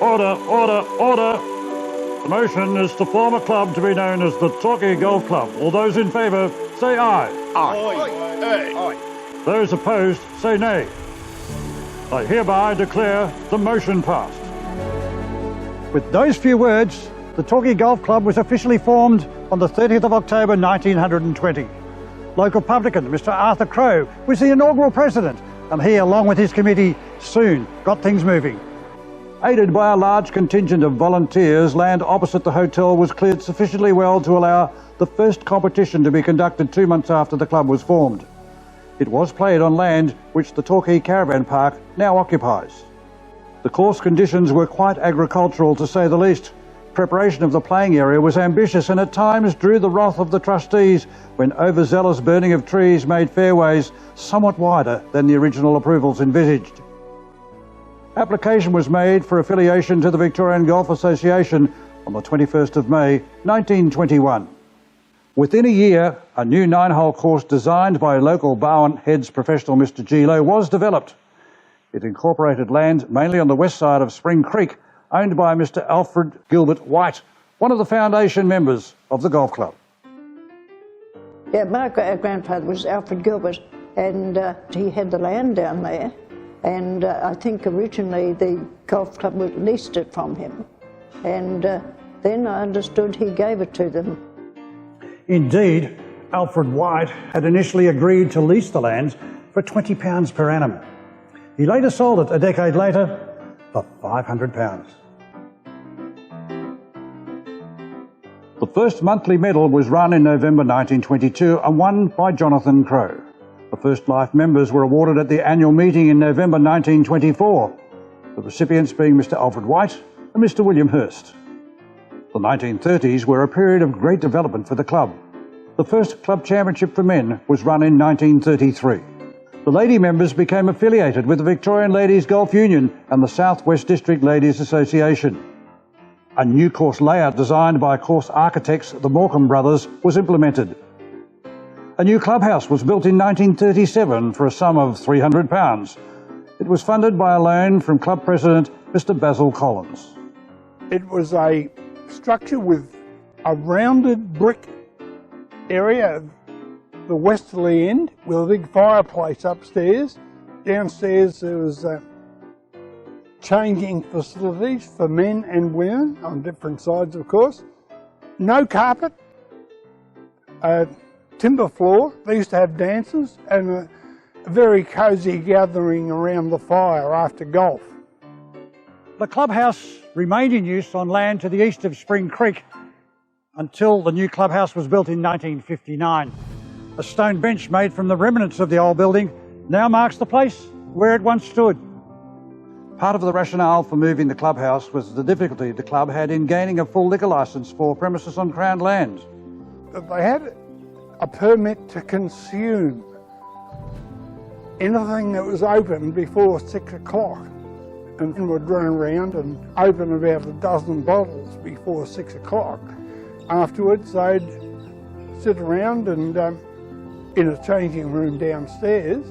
Order! The motion is to form a club to be known as the Torquay Golf Club. All those in favour, say aye. Aye. Those opposed, say nay. I hereby declare the motion passed. With those few words, the Torquay Golf Club was officially formed on the 30th of October 1920. Local publican Mr. Arthur Crowe was the inaugural president, and he, along with his committee, soon got things moving. Aided by a large contingent of volunteers, land opposite the hotel was cleared sufficiently well to allow the first competition to be conducted 2 months after the club was formed. It was played on land which the Torquay Caravan Park now occupies. The course conditions were quite agricultural, to say the least. Preparation of the playing area was ambitious and at times drew the wrath of the trustees when overzealous burning of trees made fairways somewhat wider than the original approvals envisaged. Application was made for affiliation to the Victorian Golf Association on the 21st of May 1921. Within a year, a new 9-hole course designed by local Barwon Heads professional Mr. G. Lowe was developed. It incorporated land mainly on the west side of Spring Creek, owned by Mr. Alfred Gilbert White, one of the foundation members of the golf club. Yeah, my grandfather was Alfred Gilbert, and he had the land down there, and I think originally the golf club leased it from him, and then I understood he gave it to them. Indeed, Alfred White had initially agreed to lease the land for £20 per annum. He later sold it a decade later for £500. The first monthly medal was run in November 1922 and won by Jonathan Crowe. The first life members were awarded at the annual meeting in November 1924, the recipients being Mr. Alfred White and Mr. William Hurst. The 1930s were a period of great development for the club. The first club championship for men was run in 1933. The lady members became affiliated with the Victorian Ladies Golf Union and the South West District Ladies Association. A new course layout designed by course architects, the Morecambe brothers, was implemented. A new clubhouse was built in 1937 for a sum of £300. It was funded by a loan from club president Mr. Basil Collins. It was a structure with a rounded brick area at the westerly end with a big fireplace upstairs. Downstairs there was changing facilities for men and women on different sides, of course. No carpet, timber floor. They used to have dances and a very cosy gathering around the fire after golf. The clubhouse remained in use on land to the east of Spring Creek until the new clubhouse was built in 1959. A stone bench made from the remnants of the old building now marks the place where it once stood. Part of the rationale for moving the clubhouse was the difficulty the club had in gaining a full liquor licence for premises on Crown land. They had a permit to consume anything that was open before 6 o'clock, and would run around and open about a dozen bottles before 6 o'clock. Afterwards they'd sit around and in a changing room downstairs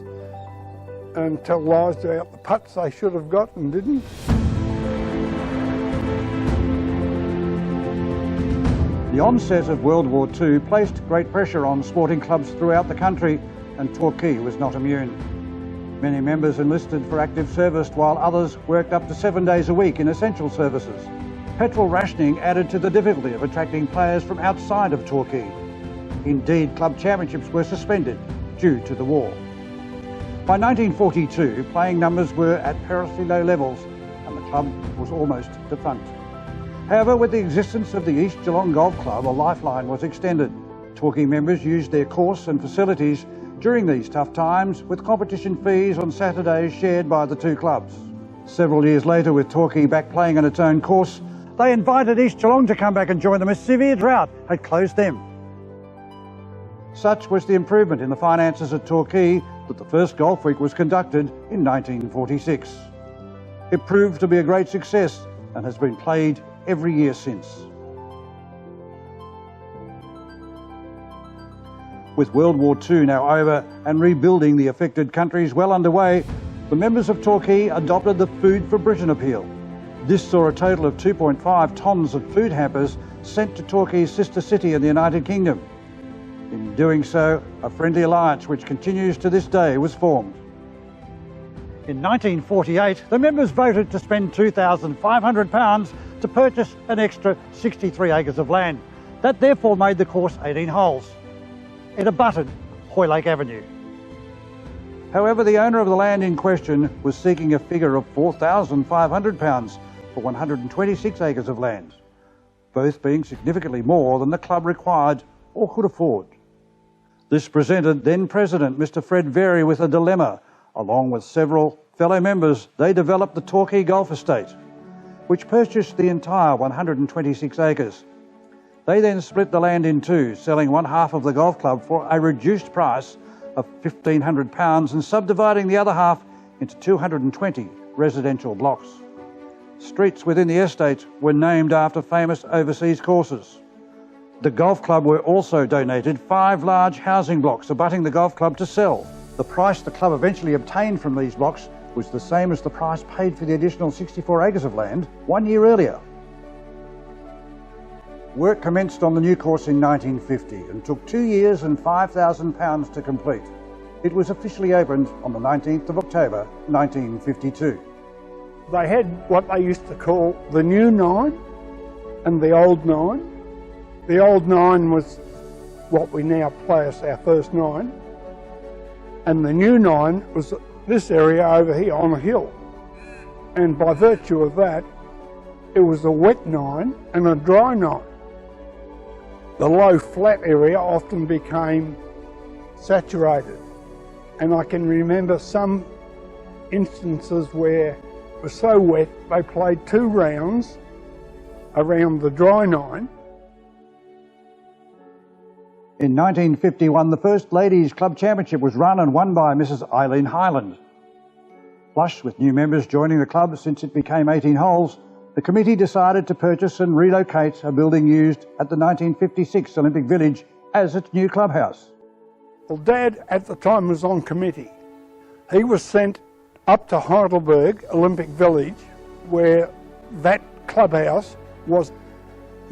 and tell lies about the putts they should have got and didn't. The onset of World War II placed great pressure on sporting clubs throughout the country, and Torquay was not immune. Many members enlisted for active service while others worked up to 7 days a week in essential services. Petrol rationing added to the difficulty of attracting players from outside of Torquay. Indeed, club championships were suspended due to the war. By 1942, playing numbers were at perilously low levels and the club was almost defunct. However, with the existence of the East Geelong Golf Club, a lifeline was extended. Torquay members used their course and facilities during these tough times, with competition fees on Saturdays shared by the two clubs. Several years later, with Torquay back playing on its own course, they invited East Geelong to come back and join them as severe drought had closed them. Such was the improvement in the finances at Torquay that the first golf week was conducted in 1946. It proved to be a great success and has been played every year since. With World War II now over and rebuilding the affected countries well underway, the members of Torquay adopted the Food for Britain appeal. This saw a total of 2.5 tonnes of food hampers sent to Torquay's sister city in the United Kingdom. In doing so, a friendly alliance which continues to this day was formed. In 1948, the members voted to spend £2,500 to purchase an extra 63 acres of land. That therefore made the course 18 holes. It abutted Hoylake Avenue. However, the owner of the land in question was seeking a figure of £4,500 for 126 acres of land, both being significantly more than the club required or could afford. This presented then President Mr. Racv with a dilemma. Along with several fellow members, they developed the Torquay Golf Estate, which purchased the entire 126 acres. They then split the land in two, selling one half of the golf club for a reduced price of £1,500 and subdividing the other half into 220 residential blocks. Streets within the estate were named after famous overseas courses. The golf club were also donated 5 large housing blocks abutting the golf club to sell. The price the club eventually obtained from these blocks was the same as the price paid for the additional 64 acres of land 1 year earlier. Work commenced on the new course in 1950 and took 2 years and £5,000 to complete. It was officially opened on the 19th of October 1952. They had what they used to call the new nine and the old nine. The old nine was what we now play as our first nine, and the new nine was this area over here on a hill. And by virtue of that, it was a wet nine and a dry nine. The low flat area often became saturated, and I can remember some instances where it was so wet they played 2 rounds around the dry nine. In 1951, the first Ladies Club Championship was run and won by Mrs. Eileen Hyland. Flush with new members joining the club since it became 18 holes, the committee decided to purchase and relocate a building used at the 1956 Olympic Village as its new clubhouse. Well, Dad at the time was on committee. He was sent up to Heidelberg Olympic Village, where that clubhouse was.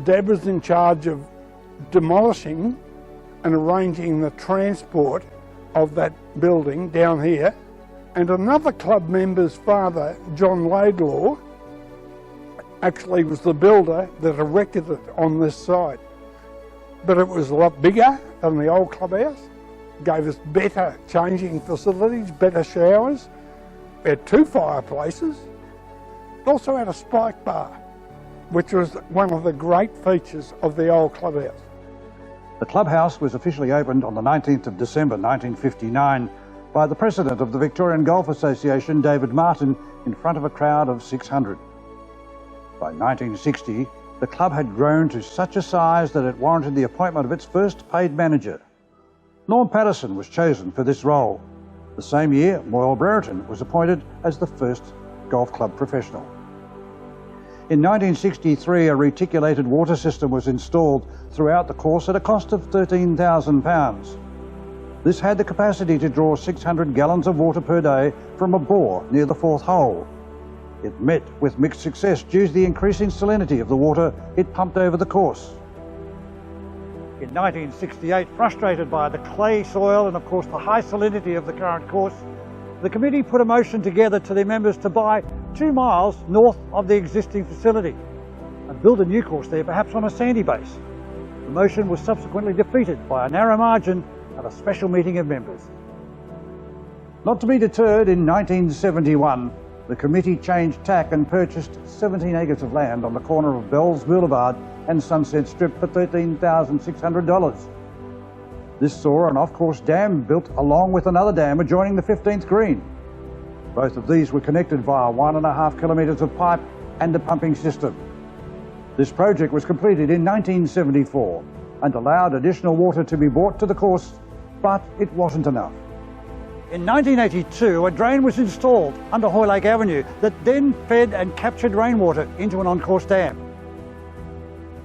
Dad was in charge of demolishing and arranging the transport of that building down here, and another club member's father, John Laidlaw, actually was the builder that erected it on this side. But it was a lot bigger than the old clubhouse, gave us better changing facilities, better showers. We had 2 fireplaces. It also had a spike bar, which was one of the great features of the old clubhouse. The clubhouse was officially opened on the 19th of December 1959 by the President of the Victorian Golf Association, David Martin, in front of a crowd of 600. By 1960, the club had grown to such a size that it warranted the appointment of its first paid manager. Norm Patterson was chosen for this role. The same year, Moyle Brereton was appointed as the first golf club professional. In 1963, a reticulated water system was installed throughout the course at a cost of £13,000. This had the capacity to draw 600 gallons of water per day from a bore near the 4th hole. It met with mixed success due to the increasing salinity of the water it pumped over the course. In 1968, frustrated by the clay soil and of course the high salinity of the current course, the committee put a motion together to their members to buy 2 miles north of the existing facility and build a new course there, perhaps on a sandy base. The motion was subsequently defeated by a narrow margin at a special meeting of members. Not to be deterred, in 1971, the committee changed tack and purchased 17 acres of land on the corner of Bells Boulevard and Sunset Strip for $13,600. This saw an off-course dam built along with another dam adjoining the 15th green. Both of these were connected via 1.5 kilometres of pipe and a pumping system. This project was completed in 1974 and allowed additional water to be brought to the course, but it wasn't enough. In 1982, a drain was installed under Hoylake Avenue that then fed and captured rainwater into an on-course dam.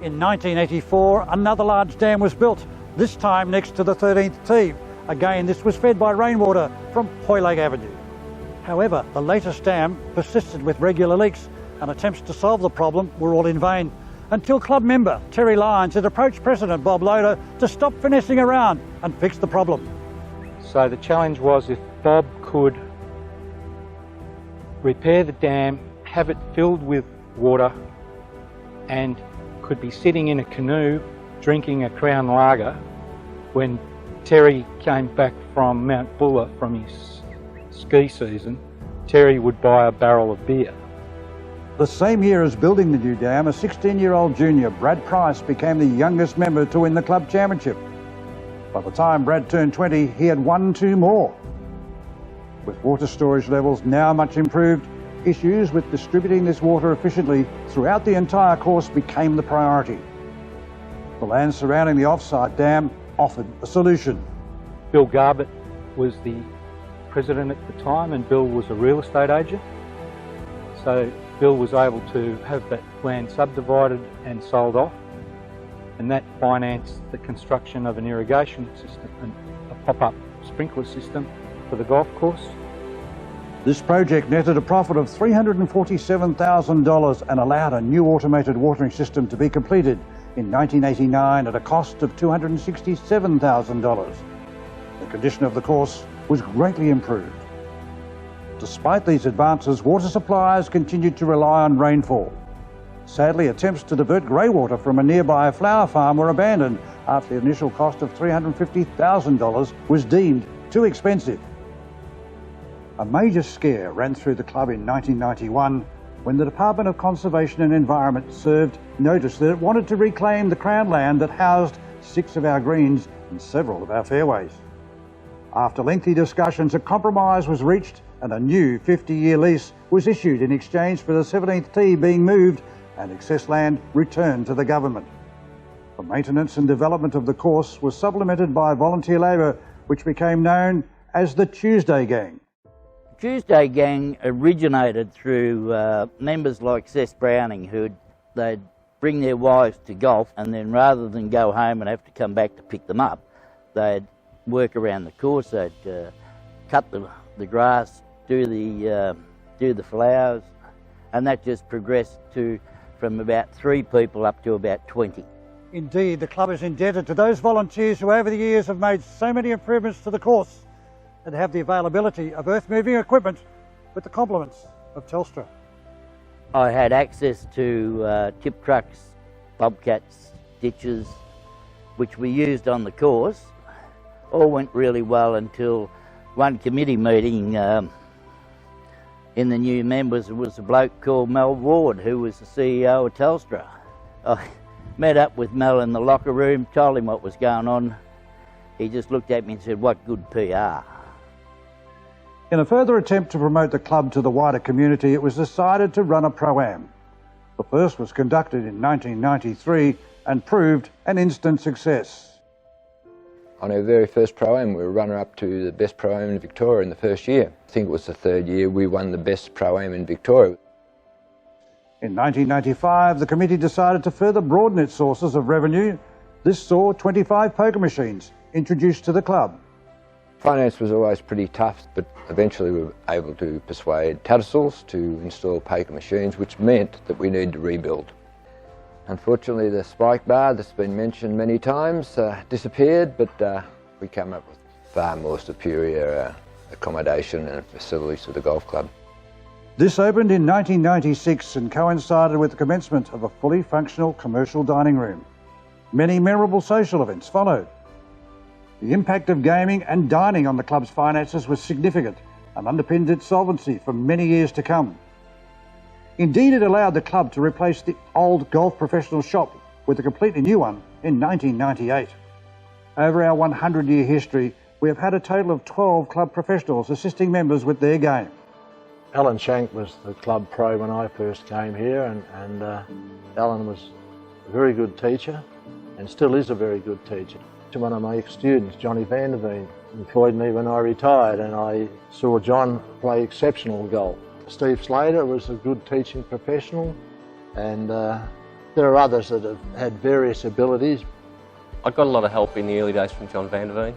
In 1984, another large dam was built, this time next to the 13th tee. Again, this was fed by rainwater from Hoylake Avenue. However, the latest dam persisted with regular leaks and attempts to solve the problem were all in vain, until club member Terry Lyons had approached President Bob Loader to stop finessing around and fix the problem. So the challenge was if Bob could repair the dam, have it filled with water, and could be sitting in a canoe drinking a Crown Lager when Terry came back from Mount Buller from his ski season, Terry would buy a barrel of beer. The same year as building the new dam, a 16-year-old junior, Brad Price, became the youngest member to win the club championship. By the time Brad turned 20, he had won 2 more. With water storage levels now much improved, issues with distributing this water efficiently throughout the entire course became the priority. The land surrounding the off-site dam offered a solution. Bill Garbett was the president at the time, and Bill was a real estate agent. So Bill was able to have that land subdivided and sold off, and that financed the construction of an irrigation system and a pop-up sprinkler system for the golf course. This project netted a profit of $347,000 and allowed a new automated watering system to be completed in 1989 at a cost of $267,000. The condition of the course was greatly improved. Despite these advances, water suppliers continued to rely on rainfall. Sadly, attempts to divert greywater from a nearby flower farm were abandoned after the initial cost of $350,000 was deemed too expensive. A major scare ran through the club in 1991 when the Department of Conservation and Environment served notice that it wanted to reclaim the Crown land that housed 6 of our greens and several of our fairways. After lengthy discussions, a compromise was reached and a new 50-year lease was issued in exchange for the 17th tee being moved and excess land returned to the government. The maintenance and development of the course was supplemented by volunteer labour, which became known as the Tuesday Gang. Tuesday Gang originated through members like Cess Browning, they'd bring their wives to golf, and then rather than go home and have to come back to pick them up, they'd work around the course. They'd cut the grass, do the flowers, and that just progressed from about 3 people up to about 20. Indeed, the club is indebted to those volunteers who over the years have made so many improvements to the course and have the availability of earth-moving equipment with the compliments of Telstra. I had access to tip trucks, bobcats, ditches, which we used on the course. All went really well until one committee meeting in the new members was a bloke called Mel Ward, who was the CEO of Telstra. I met up with Mel in the locker room, told him what was going on. He just looked at me and said, "What good PR." In a further attempt to promote the club to the wider community, it was decided to run a Pro-Am. The first was conducted in 1993 and proved an instant success. On our very first Pro-Am, we were runner-up to the best Pro-Am in Victoria in the first year. I think it was the 3rd year we won the best Pro-Am in Victoria. In 1995, the committee decided to further broaden its sources of revenue. This saw 25 poker machines introduced to the club. Finance was always pretty tough, but eventually we were able to persuade Tattersalls to install poker machines, which meant that we needed to rebuild. Unfortunately, the spike bar that's been mentioned many times disappeared, but we came up with far more superior accommodation and facilities for the golf club. This opened in 1996 and coincided with the commencement of a fully functional commercial dining room. Many memorable social events followed. The impact of gaming and dining on the club's finances was significant and underpinned its solvency for many years to come. Indeed, it allowed the club to replace the old golf professional shop with a completely new one in 1998. Over our 100-year history, we have had a total of 12 club professionals assisting members with their game. Alan Shank was the club pro when I first came here, and Alan was a very good teacher and still is a very good teacher. One of my ex-students, Johnny Vanderveen, employed me when I retired, and I saw John play exceptional golf. Steve Slater was a good teaching professional, and there are others that have had various abilities. I got a lot of help in the early days from John Vanderveen,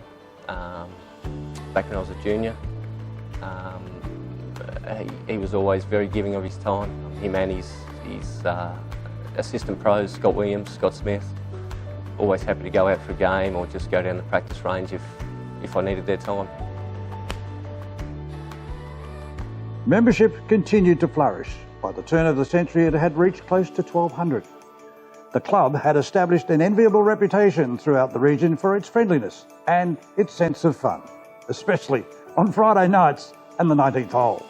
back when I was a junior. He was always very giving of his time. him and his assistant pros, Scott Williams, Scott Smith. Always happy to go out for a game or just go down the practice range if I needed their time. Membership continued to flourish. By the turn of the century, it had reached close to 1,200. The club had established an enviable reputation throughout the region for its friendliness and its sense of fun, especially on Friday nights and the 19th hole.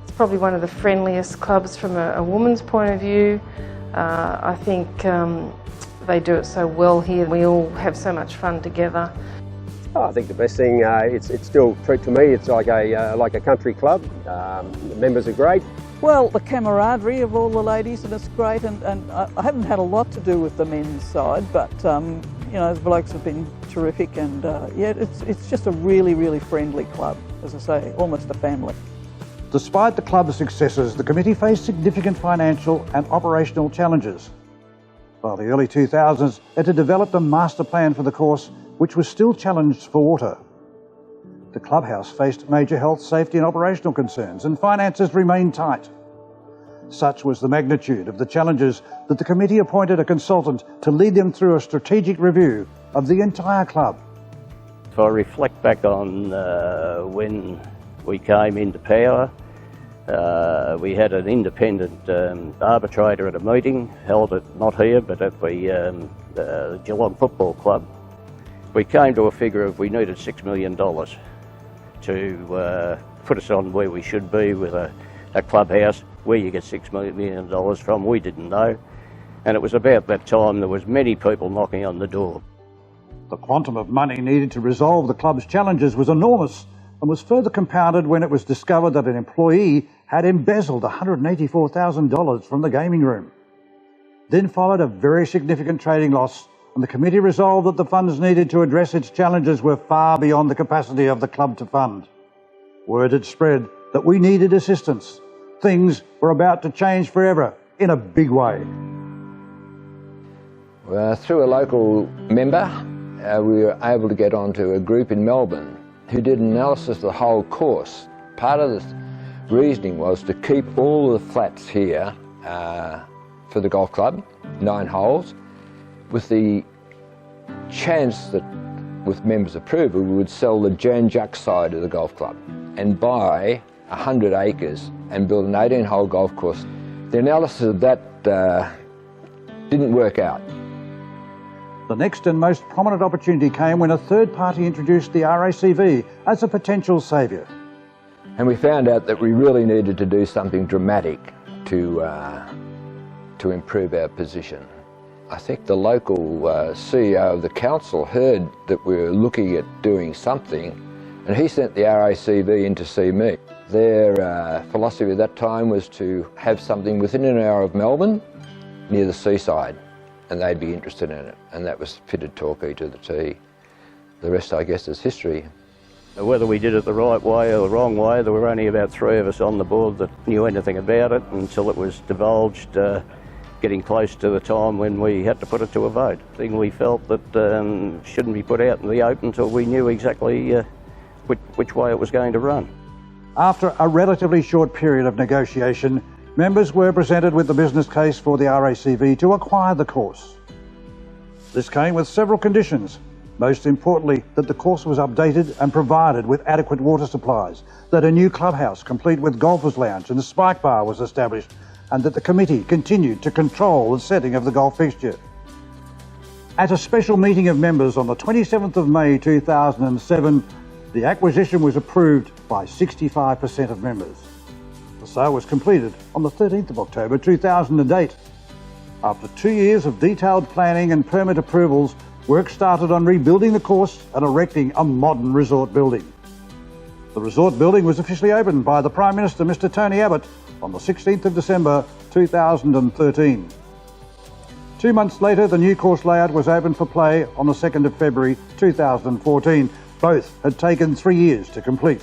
It's probably one of the friendliest clubs from a woman's point of view. I think they do it so well here. We all have so much fun together. I think the best thing, it's still, to me, it's like a country club. The members are great. Well, the camaraderie of all the ladies, and it's great, and I haven't had a lot to do with the men's side, but you know, the blokes have been terrific, and yeah, it's just a really, really friendly club, as I say, almost a family. Despite the club's successes, the committee faced significant financial and operational challenges. By the early 2000s, it had developed a master plan for the course, which was still challenged for water. The clubhouse faced major health, safety and operational concerns, and finances remained tight. Such was the magnitude of the challenges that the committee appointed a consultant to lead them through a strategic review of the entire club. If I reflect back on when we came into power, we had an independent arbitrator at a meeting, held it not here but at the Geelong Football Club. We came to a figure of we needed $6 million to put us on where we should be with a clubhouse. Where you get $6 million from, we didn't know. And it was about that time there was many people knocking on the door. The quantum of money needed to resolve the club's challenges was enormous, and was further compounded when it was discovered that an employee had embezzled $184,000 from the gaming room. Then followed a very significant trading loss, and the committee resolved that the funds needed to address its challenges were far beyond the capacity of the club to fund. Word had spread that we needed assistance. Things were about to change forever, in a big way. Through a local member, we were able to get onto a group in Melbourne who did an analysis of the whole course. Part of the reasoning was to keep all the flats here for the golf club, 9 holes, with the chance that with members' approval we would sell the Jan Juck side of the golf club and buy 100 acres and build an 18-hole golf course. The analysis of that didn't work out. The next and most prominent opportunity came when a third party introduced the Racv as a potential saviour. And we found out that we really needed to do something dramatic to improve our position. I think the local CEO of the council heard that we were looking at doing something, and he sent the Racv in to see me. Their philosophy at that time was to have something within an hour of Melbourne, near the seaside, and they'd be interested in it. And that was fitted Torquay to the tee. The rest, I guess, is history. Whether we did it the right way or the wrong way, there were only about 3 of us on the board that knew anything about it until it was divulged, getting close to the time when we had to put it to a vote. We felt that shouldn't be put out in the open until we knew exactly which way it was going to run. After a relatively short period of negotiation, members were presented with the business case for the Racv to acquire the course. This came with several conditions, most importantly that the course was updated and provided with adequate water supplies, that a new clubhouse complete with golfers' lounge and a spike bar was established, and that the committee continued to control the setting of the golf fixture. At a special meeting of members on the 27th of May 2007, the acquisition was approved by 65% of members. The sale was completed on the 13th of October 2008. After 2 years of detailed planning and permit approvals, work started on rebuilding the course and erecting a modern resort building. The resort building was officially opened by the Prime Minister, Mr. Tony Abbott, on the 16th of December 2013. 2 months later, the new course layout was opened for play on the 2nd of February 2014. Both had taken 3 years to complete.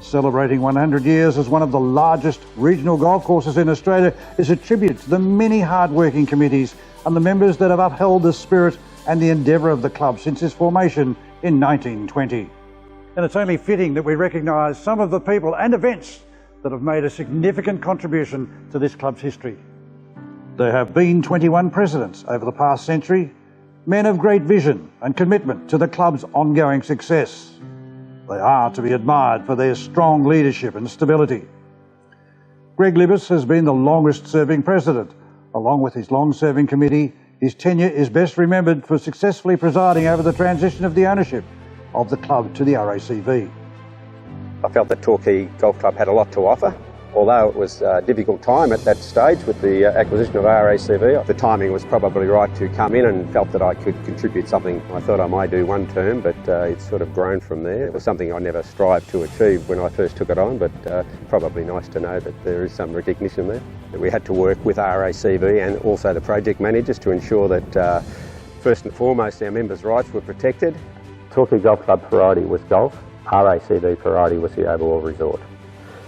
Celebrating 100 years as one of the largest regional golf courses in Australia is a tribute to the many hard-working committees and the members that have upheld the spirit and the endeavour of the club since its formation in 1920. And it's only fitting that we recognise some of the people and events that have made a significant contribution to this club's history. There have been 21 presidents over the past century, men of great vision and commitment to the club's ongoing success. They are to be admired for their strong leadership and stability. Greg Libbis has been the longest-serving president. Along with his long-serving committee, his tenure is best remembered for successfully presiding over the transition of the ownership of the club to the Racv. I felt that Torquay Golf Club had a lot to offer. Although it was a difficult time at that stage with the acquisition of Racv, the timing was probably right to come in, and felt that I could contribute something. I thought I might do one term, but it's sort of grown from there. It was something I never strived to achieve when I first took it on, but probably nice to know that there is some recognition there. That we had to work with Racv and also the project managers to ensure that first and foremost our members' rights were protected. Torquay Golf Club priority was golf, Racv priority was the overall resort.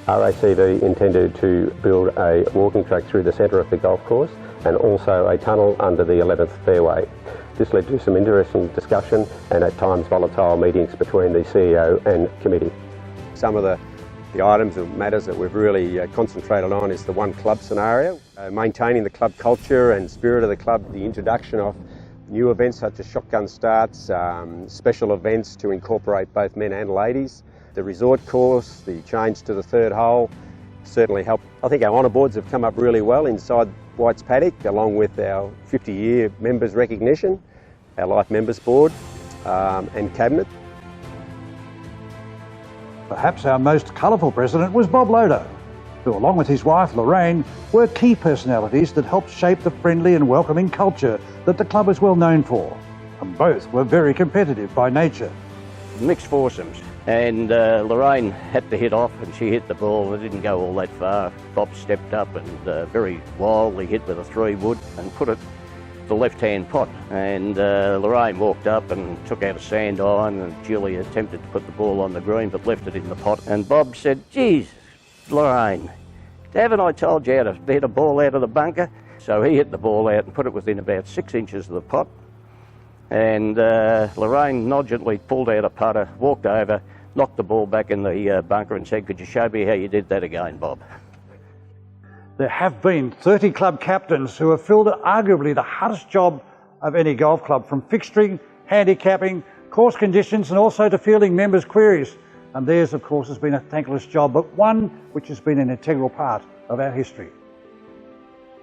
Racv intended to build a walking track through the centre of the golf course and also a tunnel under the 11th fairway. This led to some interesting discussion and at times volatile meetings between the CEO and committee. Some of the items and matters that we've really concentrated on is the one club scenario, maintaining the club culture and spirit of the club, the introduction of new events such as shotgun starts, special events to incorporate both men and ladies. The resort course, the change to the third hole certainly helped. I think our honour boards have come up really well inside White's Paddock, along with our 50-year members recognition, our Life Members Board and Cabinet. Perhaps our most colourful president was Bob Loader, who along with his wife Lorraine were key personalities that helped shape the friendly and welcoming culture that the club is well known for. And both were very competitive by nature. Mixed foursomes. And Lorraine had to hit off and she hit the ball. It didn't go all that far. Bob stepped up and very wildly hit with a 3-wood and put it the left-hand pot. And Lorraine walked up and took out a sand iron, and Julie attempted to put the ball on the green but left it in the pot. And Bob said, "Geez, Lorraine, haven't I told you how to hit a ball out of the bunker?" So he hit the ball out and put it within about 6 inches of the pot. And Lorraine nonchalantly pulled out a putter, walked over, knocked the ball back in the bunker and said, "Could you show me how you did that again, Bob?" There have been 30 club captains who have filled arguably the hardest job of any golf club, from fixturing, handicapping, course conditions and also to fielding members' queries. And theirs, of course, has been a thankless job, but one which has been an integral part of our history.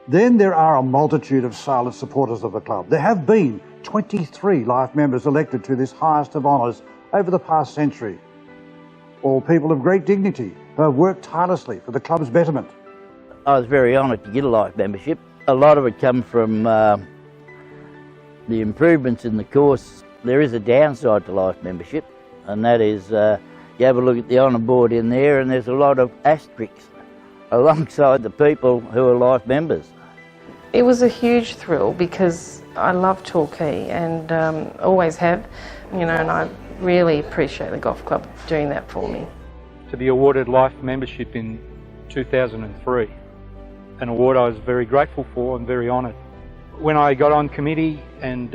Then there are a multitude of silent supporters of the club. There have been 23 life members elected to this highest of honours over the past century. All people of great dignity who have worked tirelessly for the club's betterment. I was very honoured to get a life membership. A lot of it come from the improvements in the course. There is a downside to life membership, and that is you have a look at the honour board in there and there's a lot of asterisks alongside the people who are life members. It was a huge thrill because I love Torquay and always have, and I really appreciate the golf club doing that for me. To be awarded life membership in 2003, an award I was very grateful for and very honoured. When I got on committee and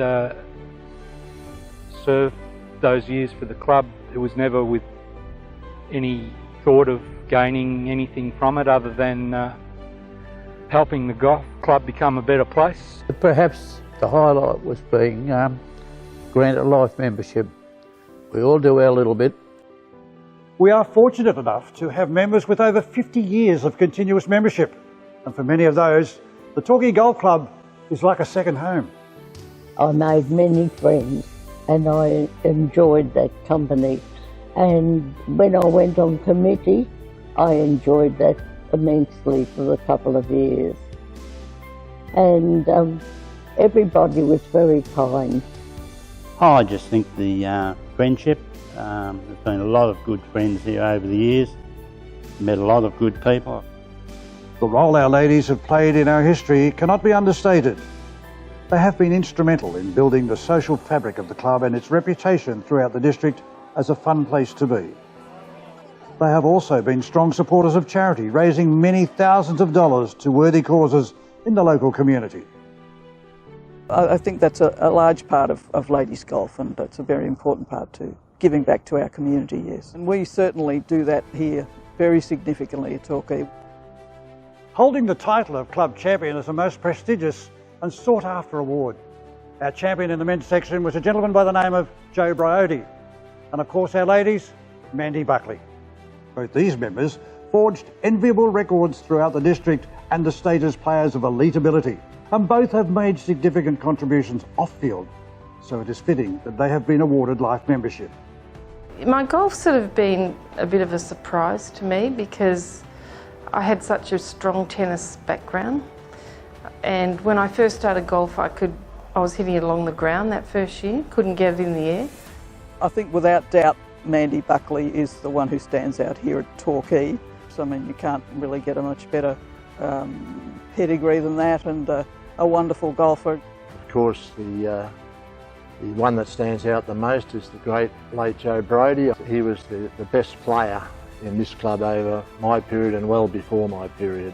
served those years for the club, it was never with any thought of gaining anything from it other than helping the golf club become a better place. Perhaps the highlight was being granted life membership. We all do our little bit. We are fortunate enough to have members with over 50 years of continuous membership. And for many of those, the Torquay Golf Club is like a second home. I made many friends and I enjoyed that company. And when I went on committee, I enjoyed that immensely for a couple of years. And everybody was very kind. I just think the friendship, there's been a lot of good friends here over the years, met a lot of good people. The role our ladies have played in our history cannot be understated. They have been instrumental in building the social fabric of the club and its reputation throughout the district as a fun place to be. They have also been strong supporters of charity, raising many thousands of dollars to worthy causes in the local community. I think that's a large part of ladies golf, and that's a very important part to giving back to our community, yes. And we certainly do that here very significantly at Torquay. Holding the title of club champion is a most prestigious and sought after award. Our champion in the men's section was a gentleman by the name of Joe Bryody, and of course our ladies, Mandy Buckley. Both these members forged enviable records throughout the district and the state as players of elite ability, and both have made significant contributions off-field, so it is fitting that they have been awarded life membership. My golf's sort of been a bit of a surprise to me because I had such a strong tennis background, and when I first started golf I was hitting it along the ground that first year, couldn't get it in the air. I think without doubt Mandy Buckley is the one who stands out here at Torquay. So, I mean, you can't really get a much better pedigree than that, and a wonderful golfer. Of course, the one that stands out the most is the great late Joe Bryody. He was the best player in this club over my period and well before my period.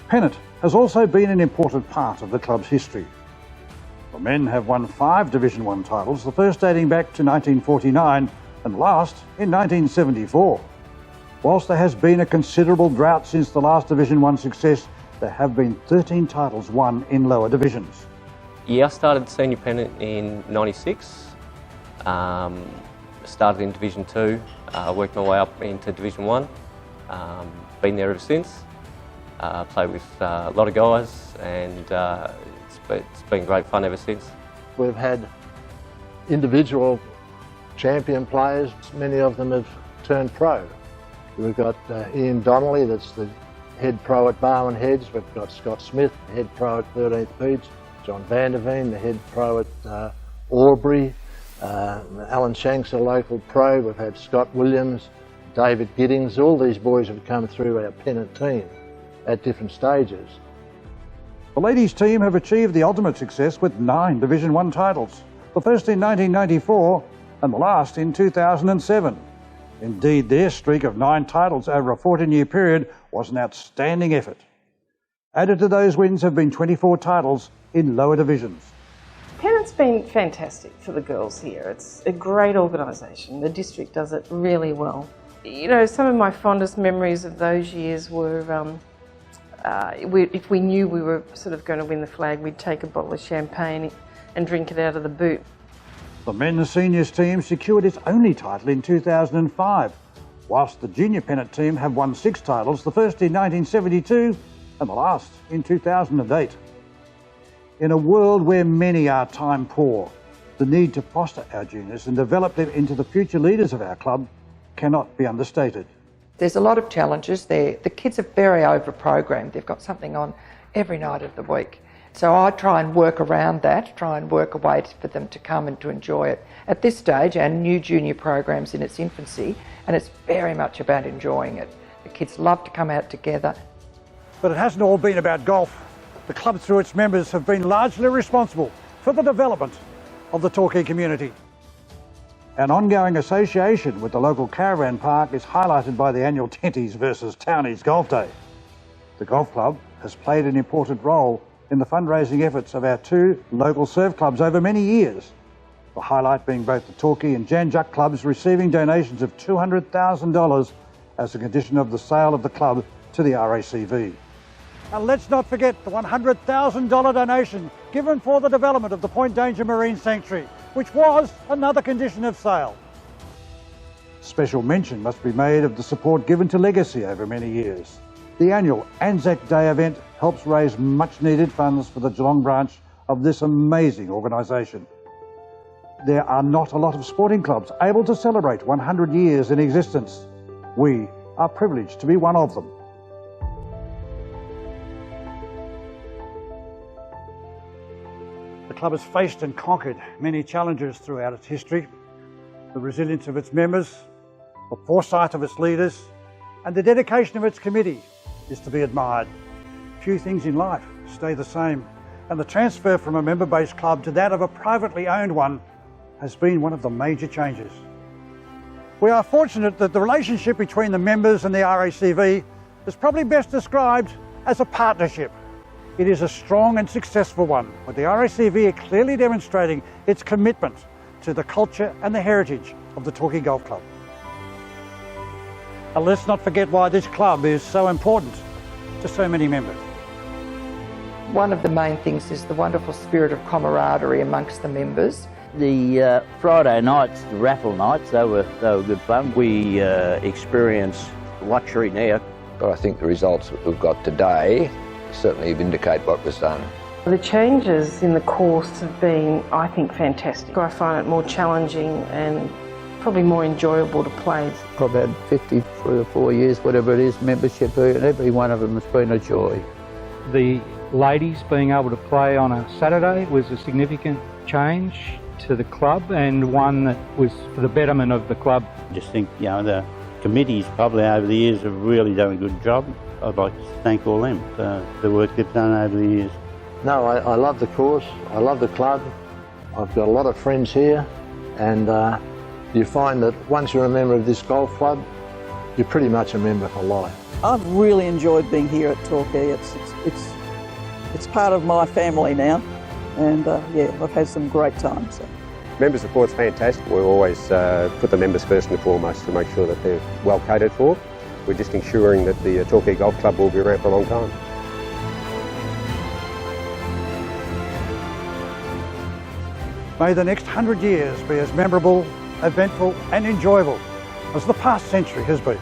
Pennant has also been an important part of the club's history. The men have won 5 Division 1 titles, the first dating back to 1949 and last in 1974. Whilst there has been a considerable drought since the last Division 1 success, there have been 13 titles won in lower divisions. Yeah, I started senior pennant in '96. Started in Division 2, worked my way up into Division 1. Been there ever since. Played with a lot of guys, and it's been great fun ever since. We've had individual champion players, many of them have turned pro. We've got Ian Donnelly, that's the head pro at Barwon Heads. We've got Scott Smith, the head pro at 13th Beach. John Vanderveen, the head pro at Albury. Alan Shanks, a local pro. We've had Scott Williams, David Giddings. All these boys have come through our pennant team at different stages. The ladies' team have achieved the ultimate success with 9 Division 1 titles, the first in 1994 and the last in 2007. Indeed, their streak of 9 titles over a 14-year period was an outstanding effort. Added to those wins have been 24 titles in lower divisions. Pennant's been fantastic for the girls here. It's a great organisation. The district does it really well. You know, some of my fondest memories of those years were if we knew we were sort of going to win the flag, we'd take a bottle of champagne and drink it out of the boot. The men's seniors team secured its only title in 2005, whilst the junior pennant team have won 6 titles, the first in 1972 and the last in 2008. In a world where many are time poor, the need to foster our juniors and develop them into the future leaders of our club cannot be understated. There's a lot of challenges there. The kids are very over-programmed. They've got something on every night of the week. So I try and work around that, try and work a way for them to come and to enjoy it. At this stage, our new junior program's in its infancy, and it's very much about enjoying it. The kids love to come out together. But it hasn't all been about golf. The club, through its members, have been largely responsible for the development of the Torquay community. An ongoing association with the local caravan park is highlighted by the annual Tenties versus Townies Golf Day. The golf club has played an important role in the fundraising efforts of our 2 local surf clubs over many years, the highlight being both the Torquay and Jan Juc clubs receiving donations of $200,000 as a condition of the sale of the club to the Racv. And let's not forget the $100,000 donation given for the development of the Point Danger Marine Sanctuary, which was another condition of sale. Special mention must be made of the support given to Legacy over many years. The annual Anzac Day event helps raise much needed funds for the Geelong branch of this amazing organisation. There are not a lot of sporting clubs able to celebrate 100 years in existence. We are privileged to be one of them. The club has faced and conquered many challenges throughout its history. The resilience of its members, the foresight of its leaders, and the dedication of its committee is to be admired. Few things in life stay the same, and the transfer from a member-based club to that of a privately owned one has been one of the major changes. We are fortunate that the relationship between the members and the Racv is probably best described as a partnership. it is a strong and successful one, with the Racv clearly demonstrating its commitment to the culture and the heritage of the Torquay Golf Club. And let's not forget why this club is so important to so many members. One of the main things is the wonderful spirit of camaraderie amongst the members. The Friday nights, the raffle nights, they were good fun. We experience luxury now. But I think the results that we've got today certainly vindicate what was done. The changes in the course have been, I think, fantastic. I find it more challenging and probably more enjoyable to play. I've had 53 or 4 years, whatever it is, membership, and every one of them has been a joy. The ladies being able to play on a Saturday was a significant change to the club, and one that was for the betterment of the club. I just think, the committees probably over the years have really done a good job. I'd like to thank all them for the work they've done over the years. No, I love the course, I love the club. I've got a lot of friends here, and you find that once you're a member of this golf club, you're pretty much a member for life. I've really enjoyed being here at Torquay. It's part of my family now, and I've had some great times. So. Member support's fantastic. We always put the members first and foremost to make sure that they're well catered for. We're just ensuring that the Torquay Golf Club will be around for a long time. May the next 100 years be as memorable, eventful and enjoyable as the past century has been.